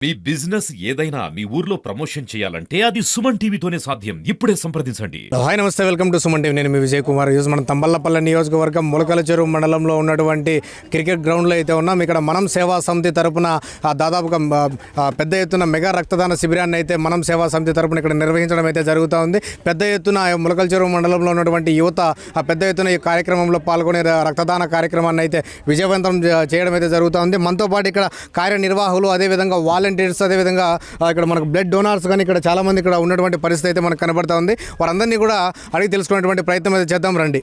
మీ business ఏదైనా మీ ఊర్లో promotion చేయాలంటే అది సుమన్ టీవీతోనే సాధ్యం. ఇప్పుడే సంప్రదించండి. హాయ్ నమస్తే, వెల్కమ్ టు సుమన్ టీవీ. నేను మీ విజయ్ కుమార్. ఈరోజు మనం తంబళ్లపల్లి నియోజకవర్గం ములకల చెరువు మండలంలో ఉన్నటువంటి క్రికెట్ గ్రౌండ్లో అయితే ఉన్నాం. ఇక్కడ మనం సేవా సమితి తరపున దాదాపుగా పెద్ద ఎత్తున మెగా రక్తదాన శిబిరాన్ని అయితే మనం సేవా సమితి తరపున ఇక్కడ నిర్వహించడం అయితే జరుగుతూ ఉంది. పెద్ద ఎత్తున ములకల చెరువు మండలంలో ఉన్నటువంటి యువత పెద్ద ఎత్తున ఈ కార్యక్రమంలో పాల్గొనే రక్తదాన కార్యక్రమాన్ని అయితే విజయవంతం చేయడం అయితే జరుగుతూ ఉంది. మనతో పాటు ఇక్కడ కార్యనిర్వాహకులు, అదేవిధంగా వాలంటీర్స్, అదేవిధంగా ఇక్కడ మనకు బ్లడ్ డోనార్స్ కానీ ఇక్కడ చాలామంది ఇక్కడ ఉన్నటువంటి పరిస్థితి అయితే మనకు కనబడతా ఉంది. వారందరినీ కూడా అడిగి తెలుసుకునేటువంటి ప్రయత్నం అయితే చేద్దాం రండి.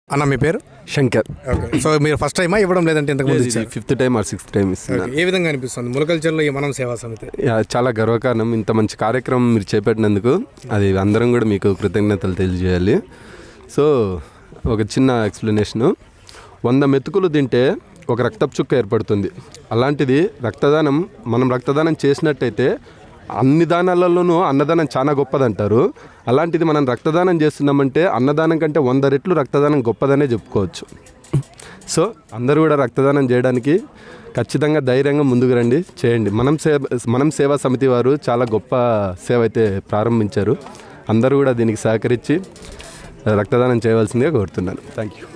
అన్న, మీ పేరు? శంకర్. ఓకే, సో మీరు ఫస్ట్ టైమా ఇవ్వడం, లేదంటే ఇంతకుముందు ఇచ్చారు? 5th time are 6th time ఇస్తున్నారు. ఏ విధంగా అనిపిస్తుంది ములకల చెరువులో ఈ మనం సేవా సమితి? చాలా గర్వకారణం. ఇంత మంచి కార్యక్రమం మీరు చేపట్టినందుకు అది అందరం కూడా మీకు కృతజ్ఞతలు తెలియజేయాలి. సో ఒక చిన్న ఎక్స్ప్లెనేషను. 100 మెతుకులు తింటే ఒక రక్తపు చుక్క ఏర్పడుతుంది. అలాంటిది రక్తదానం, మనం రక్తదానం చేసినట్టయితే అన్ని దానాలలోనూ అన్నదానం చాలా గొప్పదంటారు. అలాంటిది మనం రక్తదానం చేస్తున్నామంటే అన్నదానం కంటే 100 రెట్లు రక్తదానం గొప్పదనే చెప్పుకోవచ్చు. సో అందరూ కూడా రక్తదానం చేయడానికి ఖచ్చితంగా ధైర్యంగా ముందుకు రండి, చేయండి. మనం సేవా సమితి వారు చాలా గొప్ప సేవ అయితే ప్రారంభించారు. అందరూ కూడా దీనికి సహకరించి రక్తదానం చేయవలసిందిగా కోరుతున్నాను.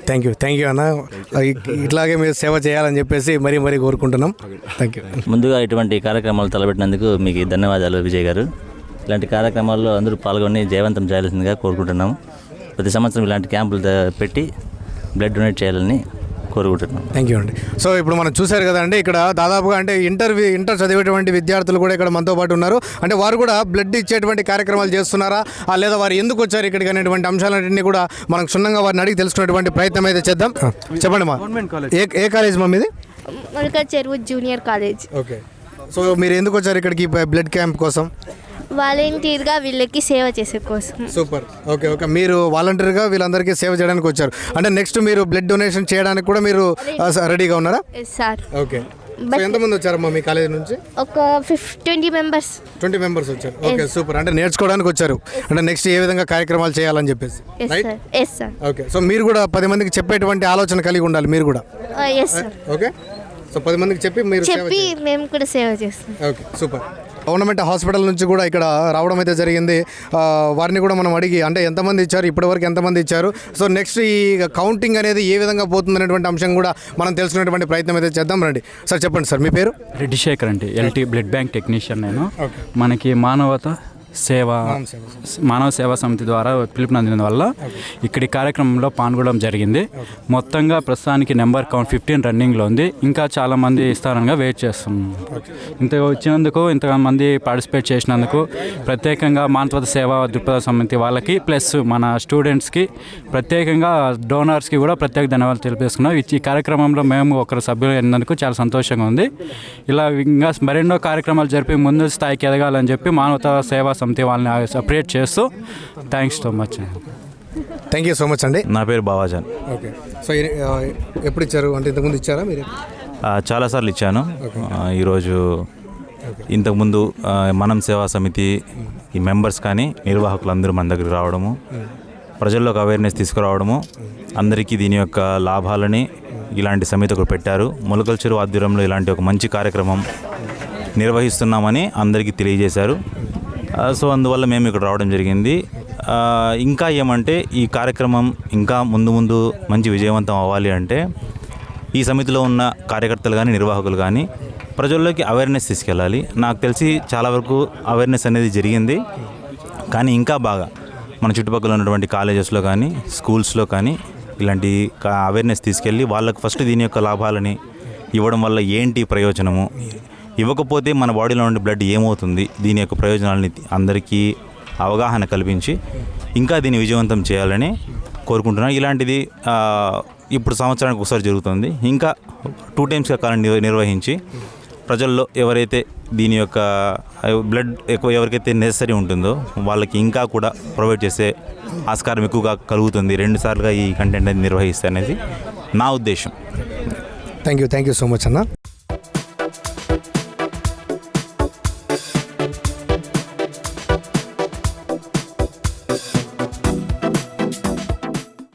థ్యాంక్ యూ అన్న. ఇట్లాగే మీరు సేవ చేయాలని చెప్పేసి మరీ కోరుకుంటున్నాం. Thank you. ముందుగా ఇటువంటి కార్యక్రమాలు తలపెట్టినందుకు మీకు ధన్యవాదాలు విజయ్ గారు. ఇలాంటి కార్యక్రమాల్లో అందరూ పాల్గొని జయవంతం చేయాల్సిందిగా కోరుకుంటున్నాం. ప్రతి సంవత్సరం ఇలాంటి క్యాంపులు పెట్టి బ్లడ్ డొనేట్ చేయాలని కోరుకుంటున్నాం. థ్యాంక్ యూ అండి. సో ఇప్పుడు మనం చూశారు కదండి, ఇక్కడ దాదాపుగా అంటే ఇంటర్ చదివేటువంటి విద్యార్థులు కూడా ఇక్కడ మనతో పాటు ఉన్నారు. అంటే వారు కూడా బ్లడ్ ఇచ్చేటువంటి కార్యక్రమాలు చేస్తున్నారా, లేదా వారు ఎందుకు వచ్చారు ఇక్కడికి అనేటువంటి అంశాలన్నింటినీ కూడా మనం క్షుణ్ణంగా వారిని అడిగి తెలుసుకునేటువంటి ప్రయత్నం అయితే చేద్దాం. చెప్పండి మా, ఏ కాలేజ్ మా మీది? ములకల చెరువు జూనియర్ కాలేజ్. ఓకే, సో మీరు ఎందుకు వచ్చారు ఇక్కడికి బ్లడ్ క్యాంప్ కోసం? వాలంటీర్గా వీళ్ళకి సేవ చేసే కోసం. సూపర్. ఓకే, మీరు వాలంటీర్గా వీళ్ళందరికీ సేవ చేయడానికి వచ్చారు. అంటే నెక్స్ట్ మీరు బ్లడ్ డొనేషన్ చేయడానికి కూడా మీరు రెడీగా ఉన్నారా? సార్. ఓకే, ఎంతమంది వచ్చారమ్మా మీ కాలేజ్ నుంచి? ఒక 20 మెంబర్స్ వచ్చారు. Okay, super. అంటే నేర్చుకోవడానికి వచ్చారు. అంటే నెక్స్ట్ ఏ విధంగా కార్యక్రమాలు చేయాలని చెప్పేసి. ఓకే, సో మీరు కూడా 10 మందికి చెప్పేటువంటి ఆలోచన కలిగి ఉండాలి మీరు కూడా. ఓకే, సో 10 మందికి చెప్పి మేము కూడా సేవ చేస్తాం. Okay, super. గవర్నమెంట్ హాస్పిటల్ నుంచి కూడా ఇక్కడ రావడం అయితే జరిగింది. వారిని కూడా మనం అడిగి, అంటే ఎంతమంది ఇచ్చారు, ఇప్పటివరకు ఎంతమంది ఇచ్చారు, సో నెక్స్ట్ ఈ కౌంటింగ్ అనేది ఏ విధంగా పోతుంది అనేటువంటి అంశం కూడా మనం తెలుసుకునేటువంటి ప్రయత్నం అయితే చేద్దాం రండి. సార్ చెప్పండి సార్, మీ పేరు? రెడ్డి శేఖర్ అండి, ఎల్టీ బ్లడ్ బ్యాంక్ టెక్నీషియన్ నేను. మనకి మానవ సేవా సమితి ద్వారా పిలుపునందిన వల్ల ఇక్కడి కార్యక్రమంలో పాల్గొనడం జరిగింది. మొత్తంగా ప్రస్తుతానికి నెంబర్ కౌంట్ 15 రన్నింగ్లో ఉంది. ఇంకా చాలామంది ఇస్తారనగా వెయిట్ చేస్తున్నాం. ఇంత వచ్చినందుకు, ఇంతమంది పార్టిసిపేట్ చేసినందుకు ప్రత్యేకంగా మానవతా సేవా దృక్పథ సమితి వాళ్ళకి, ప్లస్ మన స్టూడెంట్స్కి, ప్రత్యేకంగా డోనర్స్కి కూడా ప్రత్యేక ధన్యవాదాలు తెలిపేసుకున్నాం. ఈ కార్యక్రమంలో మేము ఒకరు సభ్యులు అయినందుకు చాలా సంతోషంగా ఉంది. ఇలా ఇంకా మరెన్నో కార్యక్రమాలు జరిపి ముందు స్థాయికి ఎదగాలని చెప్పి మానవతా సేవా సమితి వాళ్ళని అప్రియేట్ చేస్తూ thanks so much. Thank you so much అండి. నా పేరు బావాజాన్. ఓకే, సో ఎప్పుడు ఇచ్చారు, అంటే ఇంతకుముందు ఇచ్చారా మీరు? చాలాసార్లు ఇచ్చాను. ఈరోజు ఇంతకుముందు మనం సేవా సమితి ఈ మెంబర్స్ కానీ నిర్వాహకులు అందరూ మన దగ్గరికి రావడము, ప్రజల్లోకి అవేర్నెస్ తీసుకురావడము, అందరికీ దీని యొక్క లాభాలని ఇలాంటి సమితి ఒకటి పెట్టారు. ములకల చెరువు ఆధ్వర్యంలో ఇలాంటి ఒక మంచి కార్యక్రమం నిర్వహిస్తున్నామని అందరికీ తెలియజేశారు. సో అందువల్ల మేము ఇక్కడ రావడం జరిగింది. ఇంకా ఏమంటే ఈ కార్యక్రమం ఇంకా ముందు మంచి విజయవంతం అవ్వాలి అంటే ఈ సమితిలో ఉన్న కార్యకర్తలు కానీ నిర్వాహకులు కానీ ప్రజల్లోకి అవేర్నెస్ తీసుకెళ్ళాలి. నాకు తెలిసి చాలా వరకు అవేర్నెస్ అనేది జరిగింది, కానీ ఇంకా బాగా మన చుట్టుపక్కల ఉన్నటువంటి కాలేజెస్లో కానీ స్కూల్స్లో కానీ ఇలాంటి అవేర్నెస్ తీసుకెళ్ళి వాళ్ళకు ఫస్ట్ దీని యొక్క లాభాలని ఇవ్వడం వల్ల ఏంటి ప్రయోజనము, ఇవ్వకపోతే మన బాడీలో ఉండే బ్లడ్ ఏమవుతుంది, దీని యొక్క ప్రయోజనాలని అందరికీ అవగాహన కల్పించి ఇంకా దీన్ని విజయవంతం చేయాలని కోరుకుంటున్నాను. ఇలాంటిది ఇప్పుడు సంవత్సరానికి ఒకసారి జరుగుతుంది. ఇంకా 2 times కాలం నిర్వహించి ప్రజల్లో ఎవరైతే దీని యొక్క బ్లడ్ ఎవరికైతే నెసరీ ఉంటుందో వాళ్ళకి ఇంకా కూడా ప్రొవైడ్ చేసే ఆస్కారం ఎక్కువగా కలుగుతుంది. 2 సార్లుగా ఈ కంటెంట్ అనేది నిర్వహిస్తే అనేది నా ఉద్దేశం. థ్యాంక్ యూ సో మచ్ అన్న.